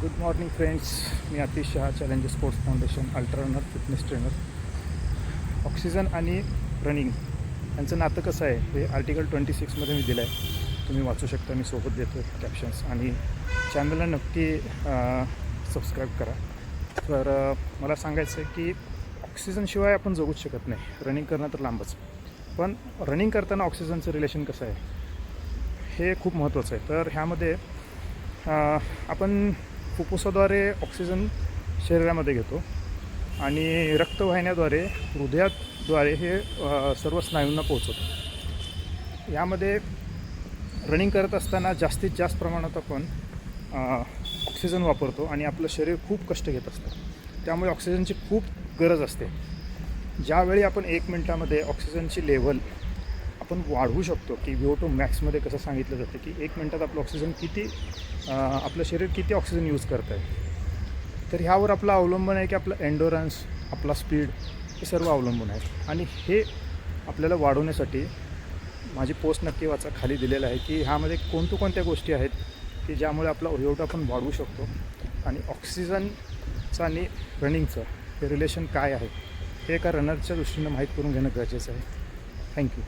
Good morning friends. मी Atish Shah, challenger sports foundation, ultra runner, fitness trainer. Oxygen आणि running यांचं नातं कसं आहे हे आर्टिकल 26मध्ये मी दिलं आहे. तुम्ही वाचू शकता, मी सोबत देतो कॅप्शन्स. आणि चॅनलला नक्की सबस्क्राईब करा. तर मला सांगायचं आहे की ऑक्सिजनशिवाय आपण जगूच शकत नाही. रनिंग करणं तर लांबच, पण रनिंग करताना ऑक्सिजनचं रिलेशन कसं आहे हे खूप महत्त्वाचं आहे. तर ह्यामध्ये आपण फुफ्फुसाद्वारे ऑक्सिजन शरीरामध्ये घेतो आणि रक्तवाहिन्याद्वारे हृदयाद्वारे हे सर्व स्नायूंना पोहोचवतो. यामध्ये रनिंग करत असताना जास्तीत जास्त प्रमाणात आपण ऑक्सिजन वापरतो आणि आपलं शरीर खूप कष्ट घेत असतं. त्यामुळे ऑक्सिजनची खूप गरज असते. ज्यावेळी आपण 1 मिनटामध्ये ऑक्सिजनची लेव्हल आपण वाढवू शकतो की VO2 मॅक्समध्ये कसं सांगितलं जातं की 1 मिनटात आपलं ऑक्सिजन किती आपलं शरीर किती ऑक्सिजन यूज करत आहे. तर ह्यावर आपलं अवलंबन आहे की आपलं एन्डोरन्स, आपला स्पीड हे सर्व अवलंबून आहे. आणि हे आपल्याला वाढवण्यासाठी माझी पोस्ट नक्की वाचा, खाली दिलेलं आहे की ह्यामध्ये कोणत्या गोष्टी आहेत की ज्यामुळे आपला VO2 आपण वाढवू शकतो. आणि ऑक्सिजनचं आणि रनिंगचं हे रिलेशन काय आहे हे एका रनरच्या दृष्टीनं माहीत करून घेणं गरजेचं आहे. थँक्यू.